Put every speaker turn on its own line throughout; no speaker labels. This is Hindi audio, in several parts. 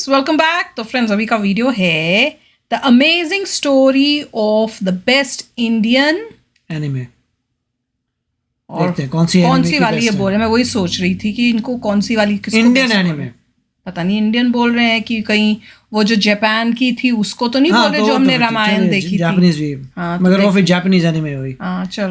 Welcome back. तो फ्रेंड्स अभी का वीडियो है the amazing story of the best Indian
anime.
और
देखते हैं कौन सी
वाली ये बोल रहे हैं। मैं वही सोच रही थी कि इनको कौन सी वाली
इंडियन एनिमे।
पता नहीं इंडियन बोल रहे हैं कि कहीं वो जो जापान की थी उसको तो नहीं बोल रहे जो हमने रामायण देखी थी
जापानीज भी। मगर वो फिर जापानीज एनिमे हुई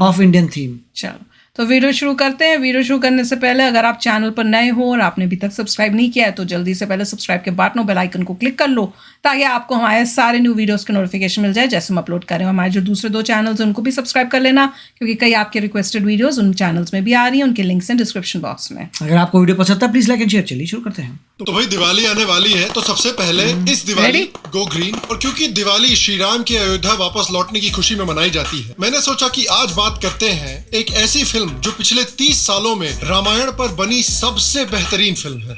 ऑफ इंडियन थीम।
चलो तो वीडियो शुरू करते हैं। वीडियो शुरू करने से पहले अगर आप चैनल पर नए हो और आपने अभी तक सब्सक्राइब नहीं किया है तो जल्दी से पहले सब्सक्राइब के बटन और बेल आइकन को क्लिक कर लो ताकि आपको हमारे सारे न्यू वीडियोस के नोटिफिकेशन मिल जाए जैसे हम अपलोड करें। हमारे जो दूसरे 2 चैनल्स हैं उनको भी सब्सक्राइब कर लेना क्योंकि कई आपके रिक्वेस्टेड वीडियोस उन चैनल्स में भी आ रही हैं। उनके लिंक्स हैं डिस्क्रिप्शन बॉक्स में।
अगर आपको वीडियो पसंद है प्लीज लाइक एंड शेयर। चलिए शुरू करते हैं।
तो भाई दिवाली आने वाली है तो सबसे पहले इस दिवाली गो ग्रीन। और क्योंकि दिवाली श्री राम की अयोध्या वापस लौटने की खुशी में मनाई जाती है, मैंने सोचा कि आज बात करते हैं एक ऐसी फिल्म जो पिछले 30 सालों में रामायण पर बनी सबसे बेहतरीन फिल्म है।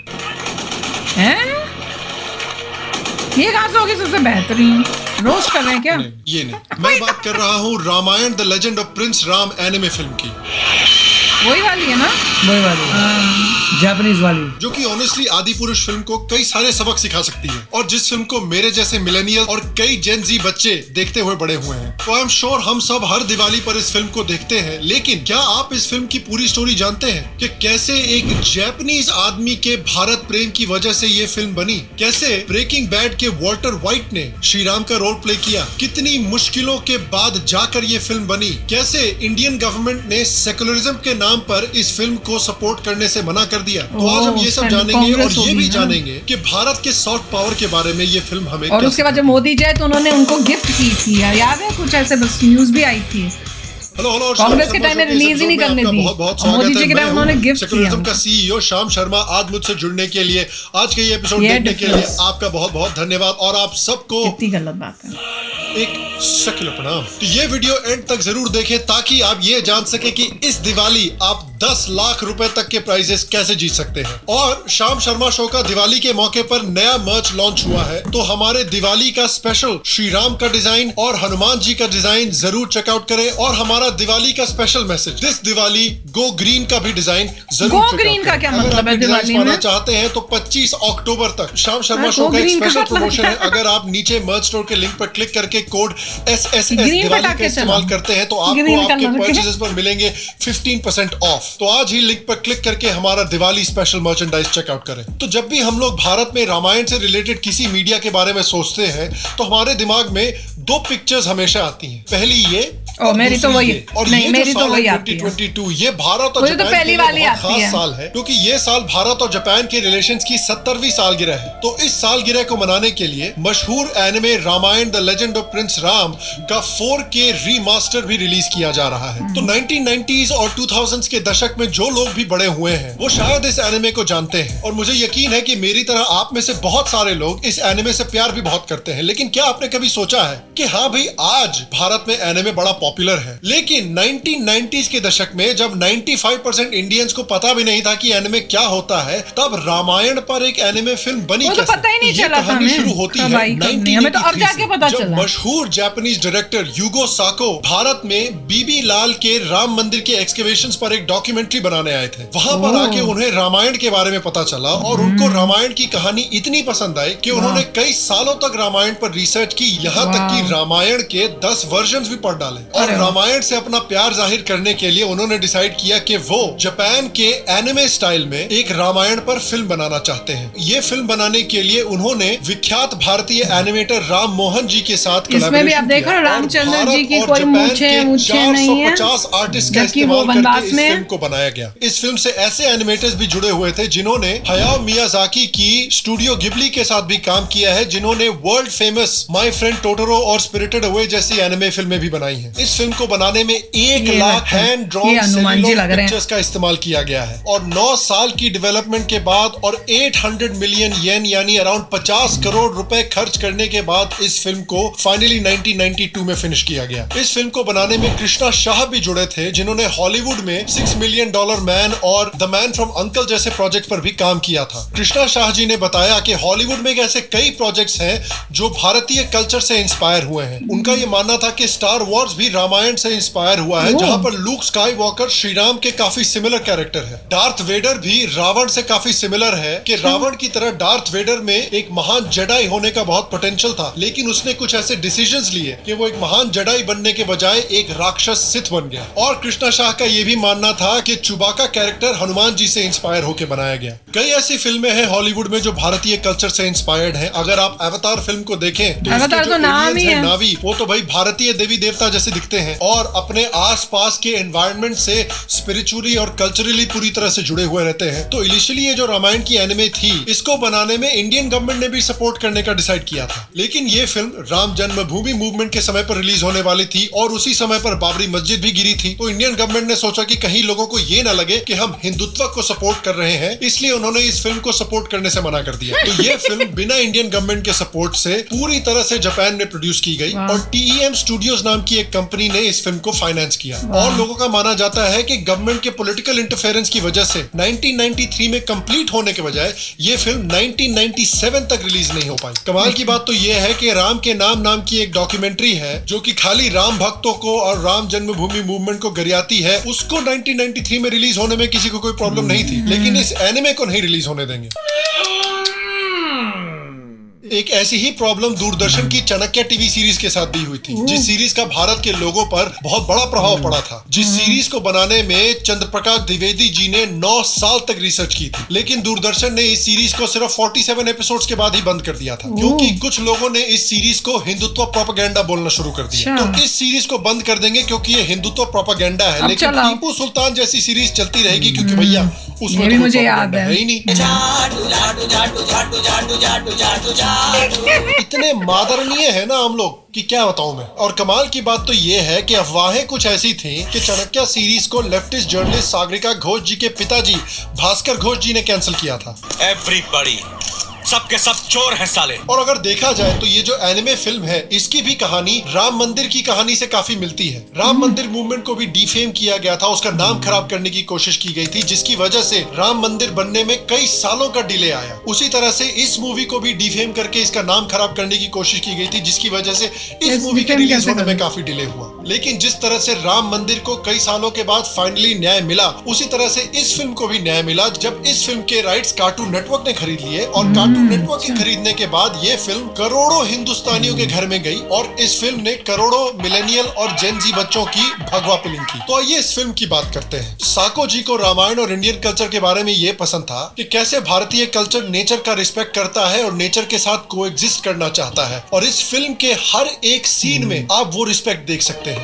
ये कहां से होगी सबसे बेहतरीन? रोस्ट कर रहे हैं क्या?
ये नहीं, मैं बात कर रहा हूँ Ramayana the legend of prince Ram anime film की।
वही वाली है ना?
वही वाली जापानीज वाली,
जो कि ऑनेस्टली आदि पुरुष फिल्म को कई सारे सबक सिखा सकती है और जिस फिल्म को मेरे जैसे मिलेनियल और कई जेन जी बच्चे देखते हुए बड़े हुए हैं। तो आई एम श्योर हम सब हर दिवाली पर इस फिल्म को देखते हैं, लेकिन क्या आप इस फिल्म की पूरी स्टोरी जानते हैं कि कैसे एक जापानीज आदमी के भारत प्रेम की वजह से ये फिल्म बनी? कैसे ब्रेकिंग बैड के वॉल्टर वाइट ने श्री राम का रोल प्ले किया? कितनी मुश्किलों के बाद जाकर ये फिल्म बनी? कैसे इंडियन गवर्नमेंट ने सेकुलरिज्म के नाम पर इस फिल्म को सपोर्ट करने से मना कर दिया? तो आज हम ये सब जानेंगे और ये भी जानेंगे कि भारत के सॉफ्ट पावर के बारे में ये फिल्म हमें।
और उसके बाद जब मोदी जी आए तो उन्होंने उनको गिफ्ट की थी, याद है? कुछ ऐसे बस न्यूज भी आई थी।
हेलो
कांग्रेस के टाइम में रिलीज ही नहीं करने दी।
बहुत
मोदी जी के टाइम उन्होंने गिफ्ट
सेकुलरिज्म का सीईओ श्याम शर्मा आज मुझसे जुड़ने के लिए, आज के ये एपिसोड देखने के लिए आपका बहुत बहुत धन्यवाद। और आप सबको
कितनी गलत बात है
एक सेकुलर प्रणाम। तो ये वीडियो एंड तक जरूर देखें ताकि आप ये जान सके कि इस दिवाली आप 10 लाख रुपए तक के प्राइजेस कैसे जीत सकते हैं। और श्याम शर्मा शो का दिवाली के मौके पर नया मर्च लॉन्च हुआ है, तो हमारे दिवाली का स्पेशल श्री राम का डिजाइन और हनुमान जी का डिजाइन जरूर चेकआउट करें। और हमारा दिवाली का special message this Diwali go green का भी डिजाइन जरूर।
गो ग्रीन का क्या मतलब है दिवाली में?
चाहते हैं तो 25 अक्टूबर तक श्याम शर्मा शो का एक स्पेशल प्रमोशन है। अगर आप नीचे मर्च स्टोर के लिंक पर क्लिक करके कोड SSS दिवाली का इस्तेमाल करते हैं तो आपको आपके परचेजेस पर मिलेंगे 15% ऑफ। तो आज ही लिंक पर क्लिक करके हमारा दिवाली स्पेशल मर्चेंडाइज चेकआउट करें। तो जब भी हम लोग भारत में रामायण से रिलेटेड किसी मीडिया के बारे में सोचते हैं तो हमारे दिमाग में 2 पिक्चर्स हमेशा आती हैं। पहली ये
और मेरी तो वही
और
नहीं,
ये
मेरी
जो
तो
साल
वही
है
आती है
2022, ये भारत और जापान
पहली
के
वाली
लिए बहुत
आती
खास
है।
साल है क्योंकि ये साल भारत और जापान के रिलेशंस की 70वीं सालगिरह है। तो इस सालगिरह को मनाने के लिए मशहूर anime Ramayana the legend of prince Ram का 4K रीमास्टर भी रिलीज किया जा रहा है। तो 1990s और 2000s के दशक में जो लोग भी बड़े हुए हैं वो शायद इस एनिमे को जानते हैं। और मुझे यकीन है कि मेरी तरह आप में से बहुत सारे लोग इस एनिमे से प्यार भी बहुत करते हैं। लेकिन क्या आपने कभी सोचा है कि हाँ भाई आज भारत में एनिमे बड़ा पॉपुलर है, लेकिन 1990s के दशक में जब 95% इंडियंस को पता भी नहीं था कि एनिमे क्या होता है, तब रामायण पर एक एनिमे फिल्म बनी।
तो पता ही नहीं चला था।
कहानी शुरू होती है 1983
जब
मशहूर जापानीज डायरेक्टर यूगो साको भारत में बीबी लाल के राम मंदिर के एक्सकेवेशंस पर एक डॉक्यूमेंट्री बनाने आए थे। वहां पर आके उन्हें रामायण के बारे में पता चला और उनको रामायण की कहानी इतनी पसंद आई कि उन्होंने कई सालों तक रामायण पर रिसर्च की, यहाँ तक कि रामायण के 10 वर्जन्स भी पढ़ डाले। और रामायण से अपना प्यार जाहिर करने के लिए उन्होंने डिसाइड किया कि वो जापान के एनिमे स्टाइल में एक रामायण पर फिल्म बनाना चाहते हैं। ये फिल्म बनाने के लिए उन्होंने विख्यात भारतीय एनिमेटर राम मोहन जी के साथ
इसमें भी आप देखो रामचंद्र जी की कोई मूंछें नहीं है।
450 आर्टिस्ट का इस्तेमाल करके इस फिल्म को बनाया गया। इस फिल्म से ऐसे एनिमेटर्स भी जुड़े हुए थे जिन्होंने हयाओ मियाजाकी की स्टूडियो गिबली के साथ भी काम किया है, जिन्होंने world famous my friend Totoro और स्पिरिटेड अवे जैसी एनिमे फिल्में भी बनाई हैं। इस फिल्म को बनाने में 1 लाख हैंड ड्रॉन सेल्यूलोइड पिक्चर्स का इस्तेमाल किया गया है। और 9 साल की डेवलपमेंट के बाद और 800 मिलियन येन यानी अराउंड 50 करोड़ रुपए खर्च करने के बाद इस फिल्म को फाइनली 1992 में फिनिश किया गया। इस फिल्म को बनाने में कृष्णा शाह भी जुड़े थे, जिन्होंने हॉलीवुड में $6 मिलियन मैन और द मैन फ्रॉम अंकल जैसे प्रोजेक्ट पर भी काम किया था। कृष्णा शाह जी ने बताया कि हॉलीवुड में ऐसे कई प्रोजेक्ट्स हैं जो भारतीय कल्चर से इंस्पायर हुए हैं। उनका यह मानना था कि स्टार वॉर्स भी रामायण से इंस्पायर हुआ है, जहां पर लूक स्काईवॉकर श्री राम के काफी सिमिलर कैरेक्टर है। डार्थ वेडर भी रावण से काफी सिमिलर है कि रावण की तरह डार्थ वेडर में एक महान जेडाई होने का बहुत पोटेंशियल था, लेकिन उसने कुछ ऐसे डिसीजंस लिए कि वो एक महान जेडाई बनने के बजाय एक राक्षस सिथ बन गया। और कृष्णा शाह का ये भी मानना था कि चुबाका कैरेक्टर हनुमान जी से इंस्पायर होकर बनाया गया। कई ऐसी फिल्में हैं हॉलीवुड में जो भारतीय कल्चर से इंस्पायर्ड हैं। अगर आप अवतार फिल्म को देखें तो
अवतार तो नाम ही है
नावी, वो तो भाई भारतीय देवी देवता जैसे दिखते हैं और अपने आसपास के एनवायरनमेंट से स्पिरिचुअली और कल्चरली पूरी तरह से जुड़े हुए रहते हैं। तो इनिशियली ये जो रामायण की एनिमे थी, इसको बनाने में इंडियन गवर्नमेंट ने भी सपोर्ट करने का डिसाइड किया था, लेकिन ये फिल्म राम जन्मभूमि मूवमेंट के समय पर रिलीज होने वाली थी और उसी समय पर बाबरी मस्जिद भी गिरी थी। तो इंडियन गवर्नमेंट ने सोचा कि कहीं लोगों को ये ना लगे कि हम हिंदुत्व को सपोर्ट कर रहे हैं, इसलिए उन्होंने इस फिल्म को सपोर्ट करने से मना कर दिया। तो ये फिल्म बिना इंडियन गवर्नमेंट के सपोर्ट से पूरी तरह से जापान में प्रोड्यूस की गई और TEM स्टूडियोज नाम की एक कंपनी ने इस फिल्म को फाइनेंस किया। और लोगों का माना जाता है कि गवर्नमेंट के पॉलिटिकल इंटरफेरेंस की वजह से 1993 में कंप्लीट होने के बजाय ये फिल्म 1997 तक रिलीज नहीं हो पाई। कमाल की बात तो ये है कि राम के नाम की एक डॉक्यूमेंट्री है जो कि खाली राम भक्तों को और राम जन्मभूमि मूवमेंट को गरियाती है, उसको 1993 में रिलीज होने में किसी को कोई प्रॉब्लम नहीं थी, लेकिन इस एनिमे को नहीं रिलीज होने देंगे। एक ऐसी ही प्रॉब्लम दूरदर्शन की चाणक्य टीवी सीरीज के साथ भी हुई थी, जिस सीरीज का भारत के लोगों पर बहुत बड़ा प्रभाव पड़ा था। जिस सीरीज को बनाने में चंद्रप्रकाश द्विवेदी जी ने 9 साल तक रिसर्च की थी, लेकिन दूरदर्शन ने इस सीरीज को सिर्फ 47 एपिसोड्स के बाद ही बंद कर दिया था, क्योंकि कुछ लोगों ने इस सीरीज को हिंदुत्व प्रोपेगेंडा बोलना शुरू कर दिया। तो इस सीरीज को बंद कर देंगे क्योंकि ये हिंदुत्व प्रोपेगेंडा है, लेकिन टीपू सुल्तान जैसी सीरीज चलती रहेगी क्योंकि भैया उसमें
भी मुझे याद है
ही नहीं। इतने मादरणीय है ना हम लोग कि क्या बताऊं मैं। और कमाल की बात तो ये है कि अफवाहें कुछ ऐसी थी कि चाणक्य सीरीज को लेफ्टिस्ट जर्नलिस्ट सागरिका घोष जी के पिताजी भास्कर घोष जी ने कैंसिल किया था।
एवरीबॉडी, सबके सब चोर हैं साले।
और अगर देखा जाए तो ये जो एनिमे फिल्म है, इसकी भी कहानी राम मंदिर की कहानी से काफी मिलती है। राम मंदिर मूवमेंट को भी डिफेम किया गया था, उसका नाम खराब करने की कोशिश की गई थी, जिसकी वजह से राम मंदिर बनने में कई सालों का डिले आया। उसी तरह से इस मूवी को भी डिफेम करके इसका नाम खराब करने की कोशिश की गई थी, जिसकी वजह से इस मूवी के रिलीज होने में काफी डिले हुआ। लेकिन जिस तरह से राम मंदिर को कई सालों के बाद फाइनली न्याय मिला, उसी तरह से इस फिल्म को भी न्याय मिला जब इस फिल्म के राइट्स कार्टून नेटवर्क ने खरीद लिए। और कार्टून नेटवर्क के खरीदने के बाद ये फिल्म करोड़ों हिंदुस्तानियों के घर में गई और इस फिल्म ने करोड़ों मिलेनियल और जेन जी बच्चों की भगवा पिलिंग की। तो आइए इस फिल्म की बात करते हैं। साको जी को रामायण और इंडियन कल्चर के बारे में ये पसंद था कि कैसे भारतीय कल्चर नेचर का रिस्पेक्ट करता है और नेचर के साथ कोएग्जिस्ट करना चाहता है, और इस फिल्म के हर एक सीन में आप वो रिस्पेक्ट देख सकते हैं।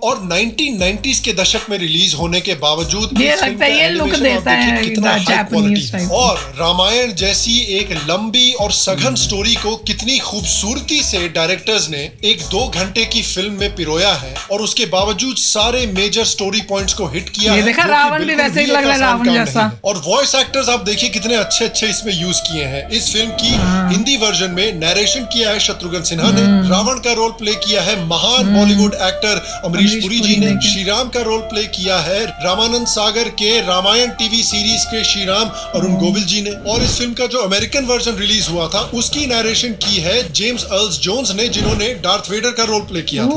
और 1990s के दशक में रिलीज होने के बावजूद
ये लगता है ये लुक देता है
कितना हाई क्वालिटी है।
टाइप।
और रामायण जैसी एक लंबी और सघन स्टोरी को कितनी खूबसूरती से डायरेक्टर्स ने एक 2 घंटे की फिल्म में पिरोया है, और उसके बावजूद सारे मेजर स्टोरी पॉइंट्स को हिट किया है।
देखा, रावण भी वैसे ही लग रहा है, रावण जैसा।
और वॉइस एक्टर्स आप देखिए कितने अच्छे अच्छे इसमें यूज किए हैं। इस फिल्म की हिंदी वर्जन में नरेशन किया है शत्रुघ्न सिन्हा ने। रावण का रोल प्ले किया है महान बॉलीवुड एक्टर अमरीश पुरी जी ने। श्री राम का रोल प्ले किया है रामानंद सागर के रामायण टीवी सीरीज के श्री राम अरुण गोविल जी ने। और इस फिल्म का जो अमेरिकन वर्जन रिलीज हुआ था, उसकी नरेशन की है जेम्स अर्ल्स जोन्स ने, जिन्होंने डार्थ वेडर का रोल प्ले किया था।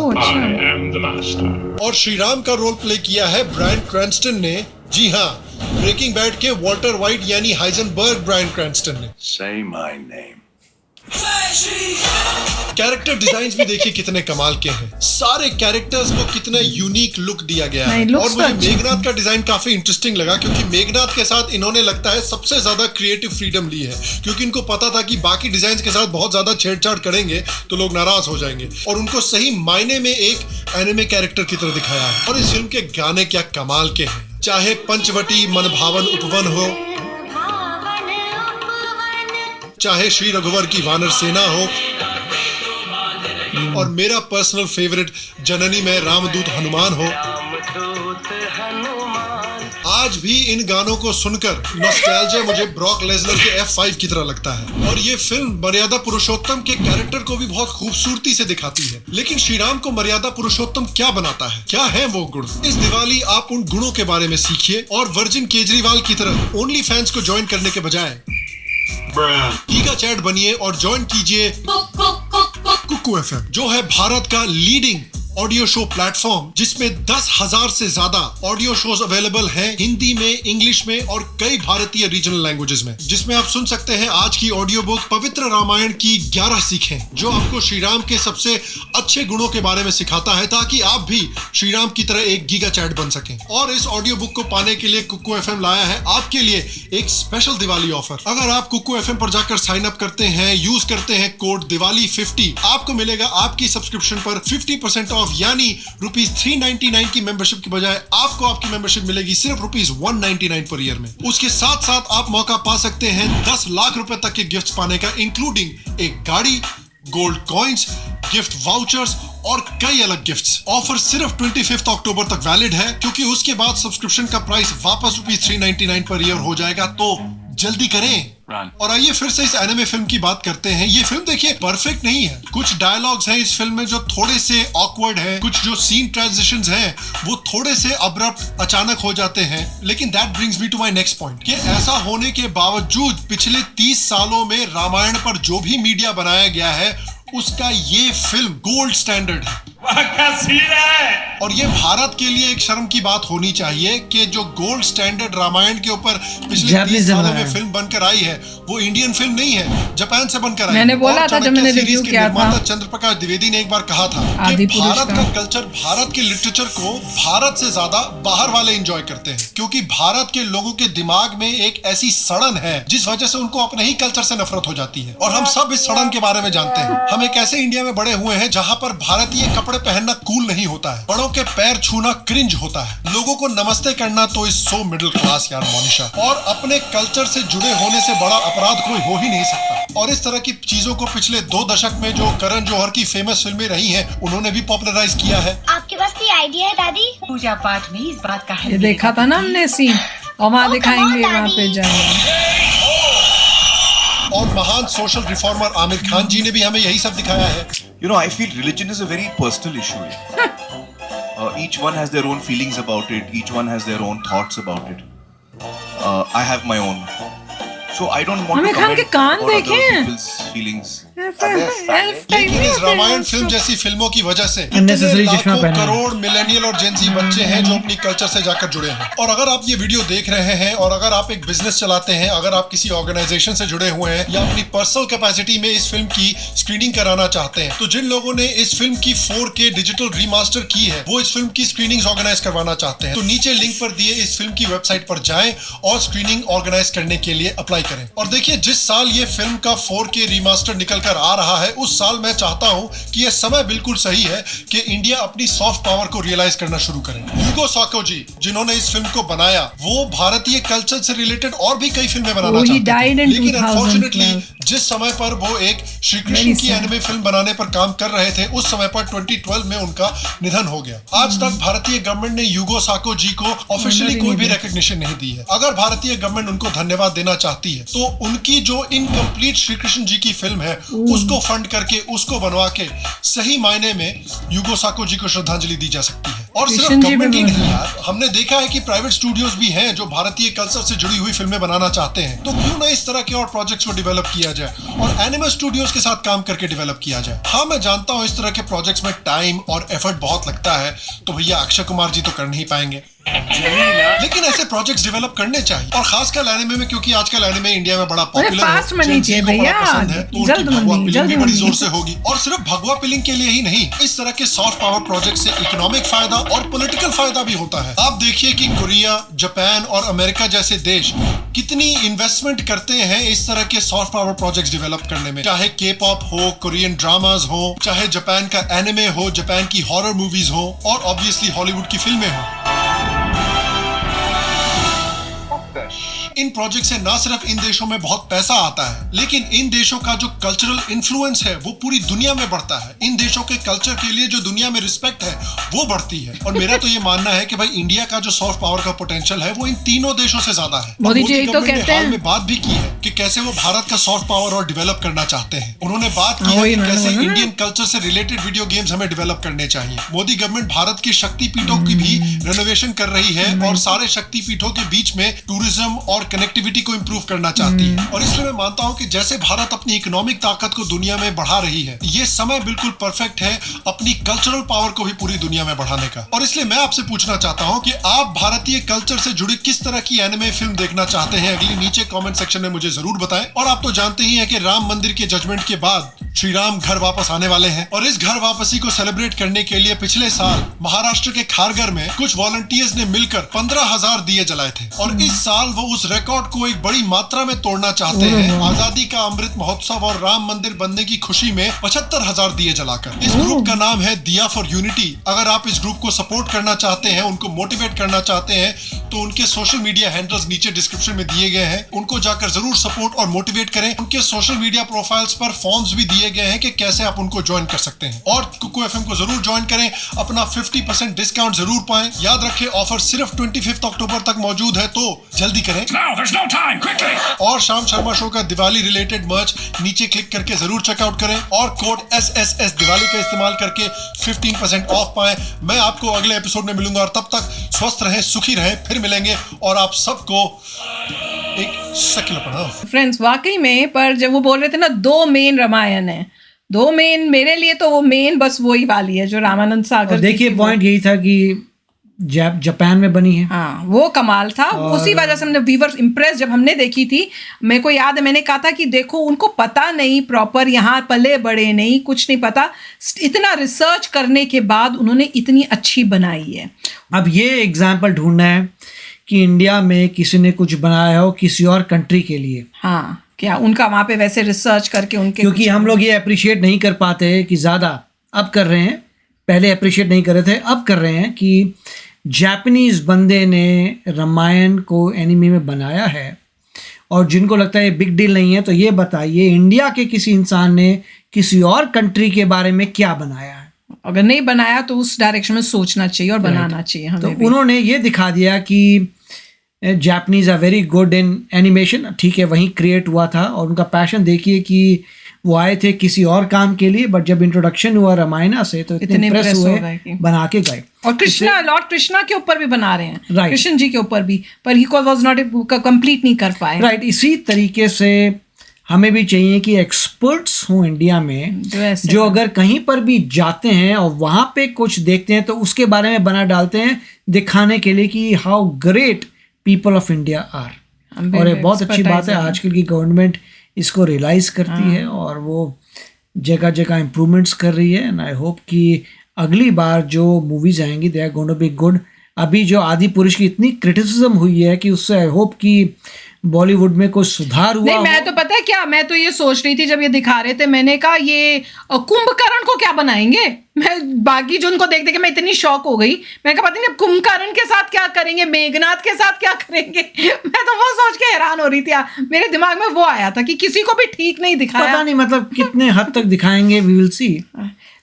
और श्री राम का रोल प्ले किया है ब्रायन क्रैंस्टन ने। जी हाँ, ब्रेकिंग बैड के वॉल्टर वाइट यानी हाइजनबर्ग ब्रायन क्रैंस्टन ने।
Say my name.
Character designs भी देखिए कितने कमाल के हैं। सारे कैरेक्टर्स को कितना यूनिक लुक दिया गया है। और मुझे मेघनाथ का डिजाइन काफी इंटरेस्टिंग लगा, क्योंकि मेघनाथ के साथ इन्होंने लगता है सबसे ज्यादा क्रिएटिव फ्रीडम ली है, क्योंकि इनको पता था कि बाकी डिजाइन के साथ बहुत ज्यादा छेड़छाड़ करेंगे तो लोग नाराज हो जाएंगे, और उनको सही मायने में एक एनिमे कैरेक्टर की तरह दिखाया है। और इस फिल्म के गाने क्या कमाल के हैं, चाहे पंचवटी मनभावन उपवन हो, चाहे श्री रघुवर की वानर सेना हो, और मेरा पर्सनल फेवरेट जननी में रामदूत हनुमान हो। आज भी इन गानों को सुनकर नॉस्टैल्जिया मुझे ब्रॉक लेसनर के F5 की तरह लगता है। और ये फिल्म मर्यादा पुरुषोत्तम के कैरेक्टर को भी बहुत खूबसूरती से दिखाती है। लेकिन श्री राम को मर्यादा पुरुषोत्तम क्या बनाता है, क्या है वो गुण? इस दिवाली आप उन गुणों के बारे में सीखिए और वर्जिन केजरीवाल की तरह ओनली फैंस को ज्वाइन करने के बजाय गीगा चैट बनिए और ज्वाइन कीजिए कुकू एफएम, जो है भारत का लीडिंग ऑडियो शो प्लेटफॉर्म, जिसमें 10,000 से ज्यादा ऑडियो शोज अवेलेबल हैं हिंदी में, इंग्लिश में और कई भारतीय रीजनल लैंग्वेजेस में, जिसमें आप सुन सकते हैं आज की ऑडियो बुक पवित्र रामायण की 11 सीखें, जो आपको श्री राम के सबसे अच्छे गुणों के बारे में सिखाता है, ताकि आप भी श्री राम की तरह एक गीगा चैट बन सकें। और इस ऑडियो बुक को पाने के लिए कुकू एफएम लाया है आपके लिए एक स्पेशल दिवाली ऑफर। अगर आप कुकू एफएम पर जाकर साइन अप करते हैं, यूज करते हैं कोड दिवाली50, आपको मिलेगा आपकी सब्सक्रिप्शन पर 50% ऑफ, यानी ₹399 की मेंबरशिप की बजाय आपको आपकी मेंबरशिप मिलेगी सिर्फ ₹199 पर ईयर में। उसके साथ साथ आप मौका पा सकते हैं 10 लाख रुपए तक के गिफ्ट्स पाने का, इंक्लूडिंग एक गाड़ी, गोल्ड कॉइन्स, गिफ्ट वाउचर्स और कई अलग गिफ्ट्स। ऑफर सिर्फ 25 अक्टूबर तक वैलिड है, क्योंकि उसके बाद सब्सक्रिप्शन का प्राइस वापस ₹399 पर ईयर हो जाएगा, तो जल्दी करें। और आइए फिर से इस एनिमे फिल्म की बात करते हैं। ये फिल्म देखिए परफेक्ट नहीं है, कुछ डायलॉग्स हैं इस फिल्म में जो थोड़े से ऑकवर्ड हैं, कुछ जो सीन ट्रांजिशंस हैं वो थोड़े से अब्रप्ट अचानक हो जाते हैं, लेकिन that brings me to my next point कि ऐसा होने के बावजूद पिछले 30 सालों में रामायण पर जो भी मीडिया बनाया गया है उसका ये फिल्म गोल्ड स्टैंडर्ड है। और ये भारत के लिए एक शर्म की बात होनी चाहिए कि जो गोल्ड स्टैंडर्ड रामायण के ऊपर पिछले 30 सालों में फिल्म बनकर आई है वो इंडियन फिल्म नहीं है, जापान से बनकर आई।
मैंने बोला था जब मैंने रिव्यू किया था,
चंद्रप्रकाश द्विवेदी ने एक बार कहा था कि भारत का कल्चर, भारत के लिटरेचर को भारत से ज्यादा बाहर वाले एंजॉय करते हैं, क्योंकि भारत के लोगों के दिमाग में एक ऐसी सड़न है जिस वजह से उनको अपने ही कल्चर से नफरत हो जाती है। और हम सब इस सड़न के बारे में जानते हैं। हम एक ऐसे इंडिया में बड़े हुए हैं जहाँ पर भारतीय कपड़े पहनना कूल नहीं होता है, बड़ों के पैर छूना क्रिंज होता है, लोगों को नमस्ते करना तो इज सो मिडिल क्लास यार मोनिशा। और अपने कल्चर से जुड़े होने से बड़ा अपराध कोई हो ही नहीं सकता। और इस तरह की चीजों को पिछले 2 दशक में जो करण जौहर की फेमस फिल्में रही हैं उन्होंने भी पॉपुलराइज किया है।
आपके पास कोई आइडिया है दादी?
पूजा पाठ में इस बात का
ये देखा था ना हमने सीन, और वहाँ दिखाएंगे, वहाँ पे जाएंगे।
और महान सोशल रिफॉर्मर आमिर खान जी ने भी हमें यही सब दिखाया है।
You know, I feel religion is a very personal issue. Each one has their own feelings about it. Each one has their own thoughts about it. I have my own. So I don't want to comment on other people's feelings.
लेकिन इस रामायण फिल्म जैसी फिल्मों की वजह से
लाखों
करोड़ मिलेनियल और जेनजी बच्चे हैं जो अपनी कल्चर से जाकर जुड़े हैं। और अगर आप ये वीडियो देख रहे हैं और अगर आप एक बिजनेस चलाते हैं, अगर आप किसी ऑर्गेनाइजेशन से जुड़े हुए हैं या अपनी पर्सनल कैपेसिटी में इस फिल्म की स्क्रीनिंग कराना चाहते हैं, तो जिन लोगों ने इस फिल्म की 4K डिजिटल रीमास्टर की है वो इस फिल्म की स्क्रीनिंग ऑर्गेनाइज करवाना चाहते हैं, तो नीचे लिंक पर दिए इस फिल्म की वेबसाइट पर जाएं और स्क्रीनिंग ऑर्गेनाइज करने के लिए अप्लाई करें। और देखिए, जिस साल ये फिल्म का 4K रीमास्टर निकल कर आ रहा है उस साल मैं चाहता हूं कि यह समय बिल्कुल सही है कि इंडिया अपनी सॉफ्ट पावर को रियलाइज करना शुरू करे। यूगो साको जी जिन्होंने इस फिल्म को बनाया वो भारतीय कल्चर से रिलेटेड और भी कई फिल्में बनाना चाहते हैं, लेकिन अनफॉर्चुनेटली जिस समय पर वो एक श्री कृष्ण की एनिमे फिल्म बनाने पर काम कर रहे थे उस समय पर 2012 में उनका निधन हो गया। आज तक भारतीय गवर्नमेंट ने यूगो साको जी को ऑफिशियली कोई भी रिकॉग्निशन नहीं दी है। अगर भारतीय गवर्नमेंट उनको धन्यवाद देना चाहती है तो उनकी जो इनकम्प्लीट श्री कृष्ण जी की फिल्म है उसको फंड करके, उसको बनवा के सही मायने में यूगो साको जी को श्रद्धांजलि दी जा सकती है। और सिर्फ गवर्नमेंट ही नहीं यार, हमने देखा है कि प्राइवेट स्टूडियोज भी हैं जो भारतीय कल्चर से जुड़ी हुई फिल्में बनाना चाहते हैं, तो क्यों ना इस तरह के और प्रोजेक्ट्स को डेवलप किया जाए और एनिमे स्टूडियोज के साथ काम करके डेवलप किया जाए। हाँ, मैं जानता हूँ इस तरह के प्रोजेक्ट्स में टाइम और एफर्ट बहुत लगता है, तो भैया अक्षय कुमार जी तो कर नहीं पाएंगे, लेकिन ऐसे प्रोजेक्ट्स डेवलप करने चाहिए। और खासकर एनिमे में, क्योंकि आजकल एनिमे इंडिया में बड़ा पॉपुलर है, पसंद है, तो उनकी भगवा पिलिंग भी बड़ी जोर से होगी। और सिर्फ भगवा पिलिंग के लिए ही नहीं, इस तरह के सॉफ्ट पावर प्रोजेक्ट से इकोनॉमिक फायदा और पॉलिटिकल फायदा भी होता है। आप देखिए कि कोरिया, जापान और अमेरिका जैसे देश कितनी इन्वेस्टमेंट करते हैं इस तरह के सॉफ्ट पावर प्रोजेक्ट्स डेवलप करने में, चाहे के-पॉप हो, कोरियन ड्रामास हो, चाहे जापान का एनिमे हो, जापान की हॉरर मूवीज हो और ऑब्वियसली हॉलीवुड की फिल्में हो। इन प्रोजेक्ट से ना सिर्फ इन देशों में बहुत पैसा आता है, लेकिन इन देशों का जो कल्चरल इन्फ्लुएंस है वो पूरी दुनिया में बढ़ता है। इन देशों के कल्चर के लिए जो दुनिया में रिस्पेक्ट है वो बढ़ती है। और मेरा तो ये मानना है कि भाई इंडिया का जो सॉफ्ट पावर का पोटेंशियल है वो इन तीनों देशों से ज्यादा है।
मोदी जी तो कहते हैं,
में बात भी की है कि कैसे वो भारत का सॉफ्ट पावर और डेवलप करना चाहते हैं। उन्होंने बात की है कि कैसे इंडियन कल्चर से रिलेटेड वीडियो गेम्स हमें डेवलप करने चाहिए। मोदी गवर्नमेंट भारत के शक्तिपीठों की भी रेनोवेशन कर रही है और सारे शक्तिपीठों के बीच में टूरिज्म और कनेक्टिविटी को इंप्रूव करना चाहती है। और इसलिए मैं मानता हूं कि जैसे भारत अपनी इकोनॉमिक ताकत को दुनिया में बढ़ा रही है, ये समय बिल्कुल परफेक्ट है अपनी कल्चरल पावर को भी पूरी दुनिया में बढ़ाने का। और इसलिए मैं आपसे पूछना चाहता हूं कि आप भारतीय कल्चर से जुड़ी किस तरह की एनिमे फिल्म देखना चाहते हैं, अगली नीचे कमेंट सेक्शन में मुझे जरूर बताएं। और आप तो जानते ही हैं कि राम मंदिर के जजमेंट के बाद श्री राम घर वापस आने वाले हैं, और इस घर वापसी को सेलिब्रेट करने के लिए पिछले साल महाराष्ट्र के खारघर में कुछ वॉलंटियर्स ने मिलकर 15,000 दिए जलाए थे। और इस साल वो उस रिकॉर्ड को एक बड़ी मात्रा में तोड़ना चाहते हैं, आजादी का अमृत महोत्सव और राम मंदिर बनने की खुशी में 75,000 दिए जलाकर। इस ग्रुप का नाम है दिया फॉर यूनिटी। अगर आप इस ग्रुप को सपोर्ट करना चाहते हैं, उनको मोटिवेट करना चाहते हैं, तो उनके सोशल मीडिया हैंडल्स नीचे डिस्क्रिप्शन में दिए गए हैं, उनको जाकर जरूर सपोर्ट और मोटिवेट करें। उनके सोशल मीडिया प्रोफाइल्स पर फॉर्म्स भी दिए गए हैं कि कैसे आप उनको ज्वाइन कर सकते हैं। और कुकू एफएम को जरूर ज्वाइन करें, अपना 50% डिस्काउंट जरूर पाएं। याद रखें, ऑफर सिर्फ 25 अक्टूबर तक मौजूद है, तो जल्दी करें। और शाम शर्मा शो का दिवाली रिलेटेड मर्च नीचे क्लिक करके जरूर चेकआउट करें और कोड SSS दिवाली का इस्तेमाल करके 15% ऑफ पाएं। मैं आपको अगले एपिसोड में मिलूंगा, और तब तक स्वस्थ रहें, सुखी रहें। फिर मिलेंगे, और आप सबको एक सेक्युलर प्रणाम।
फ्रेंड्स, वाकई में, पर जब वो बोल रहे थे ना 2 मेन रामायण है, 2 मेन, मेरे लिए तो वो मेन बस वही वाली है जो रामानंद सागर।
देखिए, पॉइंट यही था कि जापान में बनी है।
हाँ, वो कमाल था। उसी वजह से हमने व्यूअर्स इम्प्रेस जब हमने देखी थी, मेरे को याद है मैंने कहा था कि देखो, उनको पता नहीं प्रॉपर, यहाँ पले बड़े नहीं, कुछ नहीं पता, इतना रिसर्च करने के बाद उन्होंने इतनी अच्छी बनाई है।
अब ये एग्जाम्पल ढूंढना है कि इंडिया में किसी ने कुछ बनाया हो किसी और कंट्री के लिए।
हाँ, क्या उनका वहाँ पे वैसे रिसर्च करके उनके,
क्योंकि हम लोग ये अप्रिशिएट नहीं कर पाते कि ज़्यादा, अब कर रहे हैं, पहले अप्रिशिएट नहीं कर रहे थे, अब कर रहे हैं कि जापानीज बंदे ने रामायण को एनिमे में बनाया है। और जिनको लगता है बिग डील नहीं है, तो ये बताइए इंडिया के किसी इंसान ने किसी और कंट्री के बारे में क्या बनाया है?
अगर नहीं बनाया तो उस डायरेक्शन में सोचना चाहिए और बनाना चाहिए हमें
तो
भी।
उन्होंने ये दिखा दिया कि Japanese are very good in animation. ठीक है, वहीं क्रिएट हुआ था, और उनका पैशन देखिए कि वो आए थे किसी और काम के लिए, बट जब इंट्रोडक्शन हुआ रामायण से तो इतने इम्प्रेस हुए, बना के गए।
और कृष्णा, लॉर्ड कृष्णा के ऊपर भी बना रहे हैं,
राइट,
कृष्ण जी के ऊपर भी, पर ही वाज नॉट कंप्लीट नहीं कर पाए।
राइट, इसी तरीके से हमें भी चाहिए कि एक्सपर्ट्स हों इंडिया में, जो अगर कहीं पर भी जाते हैं और वहाँ पे कुछ देखते हैं तो उसके बारे में बना डालते हैं, दिखाने के लिए कि how great people of India are. और ये बहुत अच्छी बात है, आजकल की गवर्नमेंट इसको रियलाइज करती है और वो जगह जगह इम्प्रूवमेंट्स कर रही है। एंड आई होप कि अगली बार जो मूवीज आएंगी they are going to be good. अभी जो आदि पुरुष की इतनी क्रिटिसिज्म हुई है कि उससे आई होप कि बॉलीवुड में कुछ सुधार हुआ।
नहीं, मैं तो पता है क्या, मैं तो ये सोच रही थी जब ये दिखा रहे थे, मैंने कहा ये कुंभकर्ण को क्या बनाएंगे। मैं बाकी जो उनको देख देख के मैं इतनी शॉक हो गई, मैं कहा पता नहीं अब कुंभकर्ण के साथ क्या करेंगे, मेघनाथ के साथ क्या करेंगे। मैं तो वो सोच के हैरान हो रही थी, मेरे दिमाग में वो आया था कि किसी को भी ठीक नहीं दिखाया।
पता नहीं मतलब कितने हद तक दिखाएंगे, वी विल सी।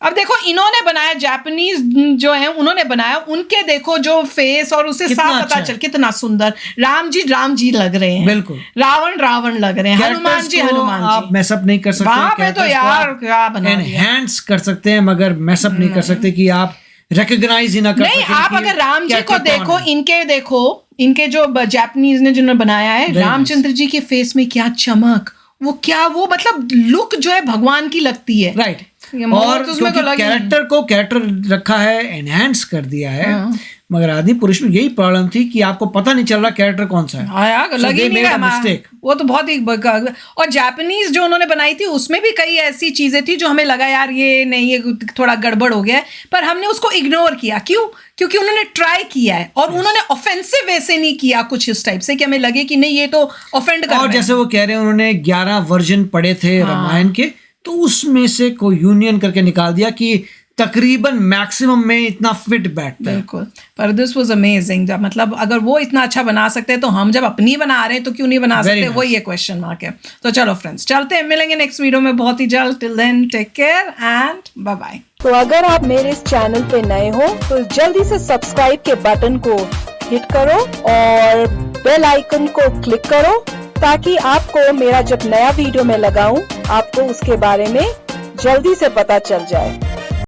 अब देखो, इन्होंने बनाया, जापानीज जो है उन्होंने बनाया, उनके देखो जो फेस और उसे साफ पता चल कितना सुंदर राम जी लग रहे हैं, बिल्कुल रावण लग रहे हैं, हनुमान जी
आप मैसअप नहीं कर सकते
वहां पे, तो यार क्या बना
एनहांस कर सकते हैं मगर मैसअप नहीं कर सकते कि आप रिकॉग्नाइज ही ना कर
नहीं। आप अगर राम जी को देखो, इनके जो जापानीज ने जिन्होंने बनाया है, रामचंद्र जी के फेस में क्या चमक, वो मतलब लुक जो है भगवान की लगती है, राइट।
और कैरेक्टर रखा है, एनहांस कर दिया है। मगर आदि पुरुष में यही प्रॉब्लम थी कि आपको पता नहीं चल रहा कैरेक्टर कौन सा है।
लगी नहीं मिस्टेक, वो तो बहुत ही। और जापानीज जो उन्होंने बनाई थी उसमें भी कई ऐसी चीजें थी जो हमें लगा यार ये नहीं, ये थोड़ा गड़बड़ हो गया है, पर हमने उसको इग्नोर किया। क्यों? क्योंकि उन्होंने ट्राई किया है और उन्होंने ऑफेंसिव वैसे नहीं किया कुछ इस टाइप से कि हमें लगे कि नहीं ये तो ऑफेंड कर रहा है।
और जैसे वो कह रहे हैं उन्होंने 11 वर्जन पढ़े थे रामायण के, तो उसमें से कोई यूनियन करके निकाल दिया कि तकरीबन मैक्सिमम में इतना फिट बैठता है।
बिल्कुल, पर दिस वाज अमेजिंग। मतलब अगर वो इतना अच्छा बना सकते हैं तो हम जब अपनी बना रहे हैं तो क्यों नहीं बना सकते? वो ये क्वेश्चन मार्क है। तो चलो फ्रेंड्स, चलते हैं, मिलेंगे नेक्स्ट वीडियो में बहुत ही जल्द। Till then take care and bye bye.
तो अगर आप मेरे इस चैनल पे नए हो तो जल्दी से सब्सक्राइब के बटन को हिट करो और बेल आइकन को क्लिक करो ताकि आपको मेरा जब नया वीडियो मैं लगाऊं आपको उसके बारे में जल्दी से पता चल जाए।